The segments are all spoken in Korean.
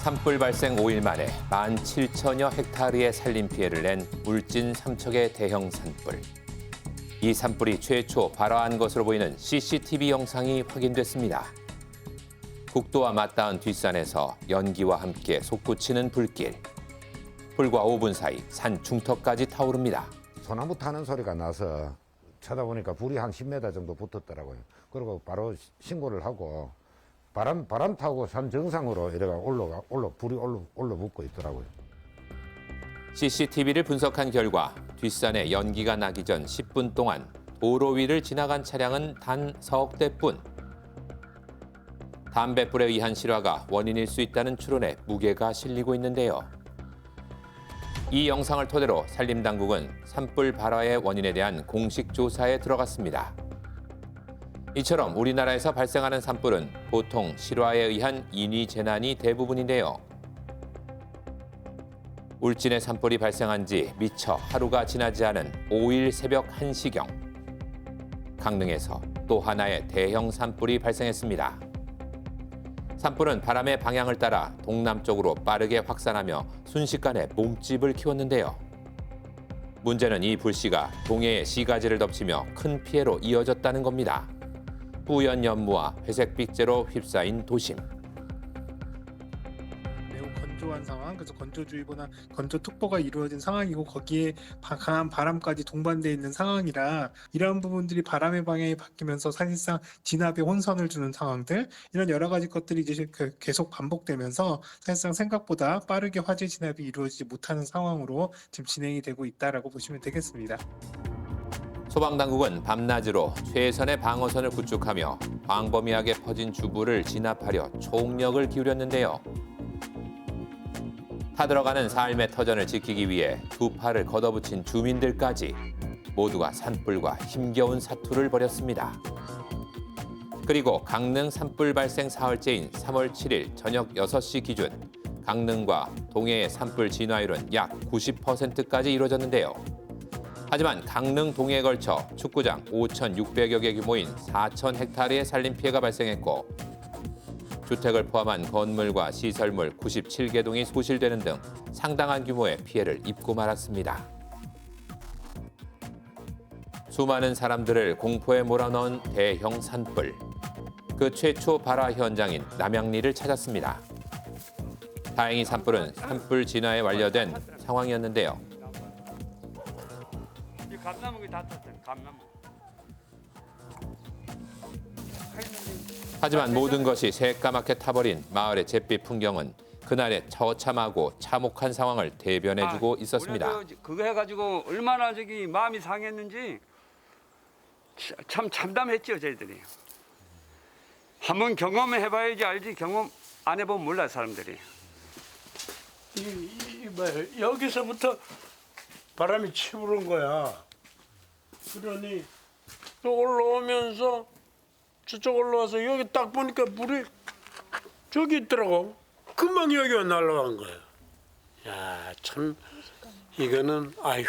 산불 발생 5일 만에 17,000여 헥타르의 산림 피해를 낸 울진 삼척의 대형 산불. 이 산불이 최초 발화한 것으로 보이는 CCTV 영상이 확인됐습니다. 국도와 맞닿은 뒷산에서 연기와 함께 솟구치는 불길. 불과 5분 사이 산 중턱까지 타오릅니다. 소나무 타는 소리가 나서 쳐다보니까 불이 한 10m 정도 붙었더라고요. 그리고 바로 신고를 하고 바람 타고 산 정상으로 불이 올라붙고 있더라고요. CCTV를 분석한 결과 뒷산에 연기가 나기 전 10분 동안 도로 위를 지나간 차량은 단 석 대뿐. 담뱃불에 의한 실화가 원인일 수 있다는 추론에 무게가 실리고 있는데요. 이 영상을 토대로 산림당국은 산불 발화의 원인에 대한 공식 조사에 들어갔습니다. 이처럼 우리나라에서 발생하는 산불은 보통 실화에 의한 인위 재난이 대부분인데요. 울진의 산불이 발생한 지 미처 하루가 지나지 않은 5일 새벽 1시경. 강릉에서 또 하나의 대형 산불이 발생했습니다. 산불은 바람의 방향을 따라 동남쪽으로 빠르게 확산하며 순식간에 몸집을 키웠는데요. 문제는 이 불씨가 동해의 시가지를 덮치며 큰 피해로 이어졌다는 겁니다. 뿌연 연무와 회색 빅재로 휩싸인 도심. 매우 건조한 상황, 그래서 건조주의보나 건조특보가 이루어진 상황이고 거기에 강한 바람까지 동반되어 있는 상황이라 이러한 부분들이 바람의 방향이 바뀌면서 사실상 진압에 혼선을 주는 상황들, 이런 여러 가지 것들이 이제 계속 반복되면서 사실상 생각보다 빠르게 화재 진압이 이루어지지 못하는 상황으로 지금 진행이 되고 있다라고 보시면 되겠습니다. 소방당국은 밤낮으로 최선의 방어선을 구축하며 광범위하게 퍼진 주부를 진압하려 총력을 기울였는데요. 타들어가는 삶의 터전을 지키기 위해 두 팔을 걷어붙인 주민들까지 모두가 산불과 힘겨운 사투를 벌였습니다. 그리고 강릉 산불 발생 사흘째인 3월 7일 저녁 6시 기준 강릉과 동해의 산불 진화율은 약 90%까지 이루어졌는데요. 하지만 강릉 동해에 걸쳐 축구장 5,600여 개 규모인 4,000헥타르의 산림 피해가 발생했고 주택을 포함한 건물과 시설물 97개 동이 소실되는 등 상당한 규모의 피해를 입고 말았습니다. 수많은 사람들을 공포에 몰아넣은 대형 산불. 그 최초 발화 현장인 남양리를 찾았습니다. 다행히 산불은 산불 진화에 완료된 상황이었는데요. 감나무가 다 탔어요. 감나무. 하지만 모든 것이 새까맣게 타버린 마을의 잿빛 풍경은 그날의 처참하고 참혹한 상황을 대변해주고 있었습니다. 그거 해가지고 얼마나 마음이 상했는지 참 참담했죠, 저희들이. 한번 경험해봐야지 알지, 경험 안 해보면 몰라요, 사람들이. 여기서부터 바람이 치부른 거야. 그러니 또 올라오면서 저쪽 올라와서 여기 딱 보니까 불이 저기 있더라고. 금방 여기가 날아간 거야. 야, 참 이거는 아휴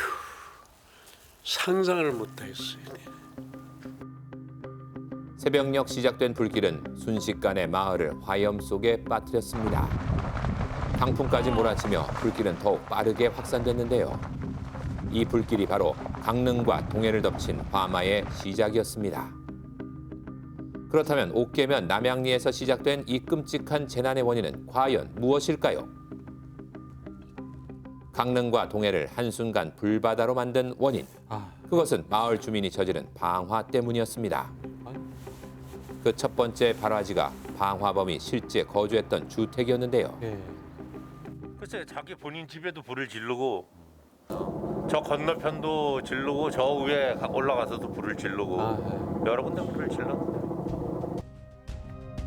상상을 못하겠어요. 새벽녘 시작된 불길은 순식간에 마을을 화염 속에 빠뜨렸습니다. 강풍까지 몰아치며 불길은 더욱 빠르게 확산됐는데요. 이 불길이 바로 강릉과 동해를 덮친 화마의 시작이었습니다. 그렇다면 옥계면 남양리에서 시작된 이 끔찍한 재난의 원인은 과연 무엇일까요? 강릉과 동해를 한순간 불바다로 만든 원인. 그것은 마을 주민이 저지른 방화 때문이었습니다. 그 첫 번째 발화지가 방화범이 실제 거주했던 주택이었는데요. 글쎄 자기 본인 집에도 불을 지르고 저 건너편도 지르고 저 위에 올라가서도 불을 지르고 여러 군데 불을 질렀는데.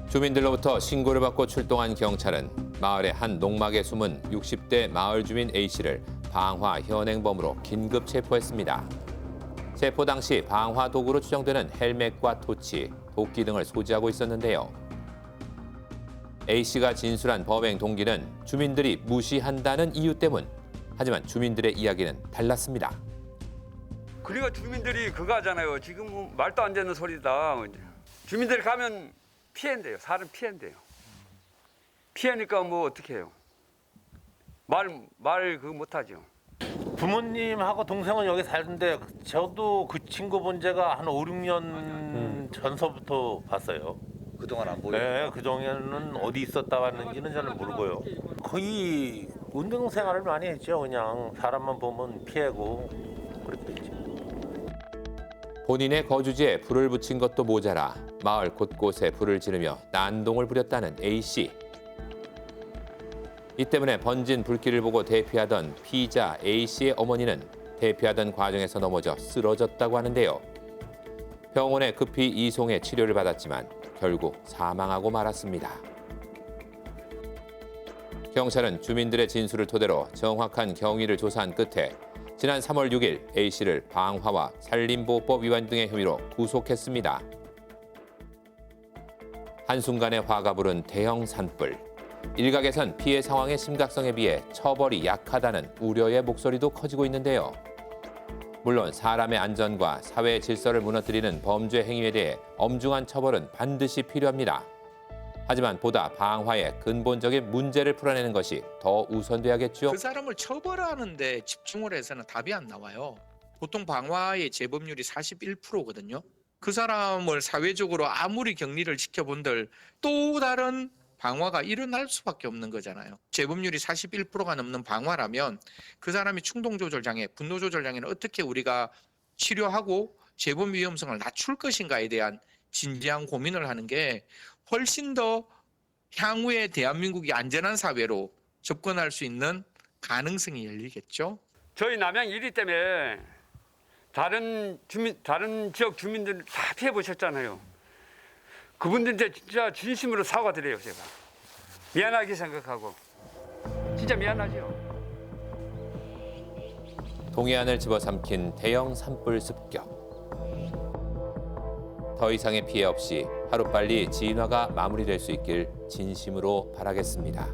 주민들로부터 신고를 받고 출동한 경찰은 마을의 한 농막에 숨은 60대 마을 주민 A씨를 방화 현행범으로 긴급 체포했습니다. 체포 당시 방화 도구로 추정되는 헬멧과 토치, 도끼 등을 소지하고 있었는데요. A씨가 진술한 범행 동기는 주민들이 무시한다는 이유 때문. 하지만 주민들의 이야기는 달랐습니다. 그러니까 주민들이 그거 하잖아요. 지금 뭐 말도 안 되는 소리다. 주민들이 가면 피해인데요. 사람 피해인데요. 피해니까 뭐 어떻게 해요. 말 그거 못하죠. 부모님하고 동생은 여기 살는데 저도 그 친구 본 지가 한 5, 6년 전서부터 봤어요. 그동안 안 보여. 네, 그동안은 어디 있었다 왔는지는 저는 모르고요. 거의 운동 생활을 많이 했죠. 그냥 사람만 보면 피하고 그렇게 했죠. 본인의 거주지에 불을 붙인 것도 모자라 마을 곳곳에 불을 지르며 난동을 부렸다는 A씨. 이 때문에 번진 불길을 보고 대피하던 피의자 A씨의 어머니는 대피하던 과정에서 넘어져 쓰러졌다고 하는데요. 병원에 급히 이송해 치료를 받았지만 결국 사망하고 말았습니다. 경찰은 주민들의 진술을 토대로 정확한 경위를 조사한 끝에 지난 3월 6일 A씨를 방화와 산림보호법 위반 등의 혐의로 구속했습니다. 한순간에 화가 부른 대형 산불. 일각에선 피해 상황의 심각성에 비해 처벌이 약하다는 우려의 목소리도 커지고 있는데요. 물론 사람의 안전과 사회의 질서를 무너뜨리는 범죄 행위에 대해 엄중한 처벌은 반드시 필요합니다. 하지만 보다 방화의 근본적인 문제를 풀어내는 것이 더 우선돼야겠죠. 그 사람을 처벌하는데 집중을 해서는 답이 안 나와요. 보통 방화의 재범률이 41%거든요. 그 사람을 사회적으로 아무리 격리를 시켜본들 또 다른 방화가 일어날 수밖에 없는 거잖아요. 재범률이 41%가 넘는 방화라면 그 사람이 충동조절장애, 분노조절장애는 어떻게 우리가 치료하고 재범 위험성을 낮출 것인가에 대한 진지한 고민을 하는 게 훨씬 더 향후에 대한민국이 안전한 사회로 접근할 수 있는 가능성이 열리겠죠. 저희 남양 1위 때문에 다른 지역 주민들 다 피해 보셨잖아요. 그분들한테 진짜 진심으로 사과드려요, 제가. 미안하게 생각하고. 진짜 미안하죠. 동해안을 집어삼킨 대형 산불 습격. 더 이상의 피해 없이 하루빨리 진화가 마무리될 수 있길 진심으로 바라겠습니다.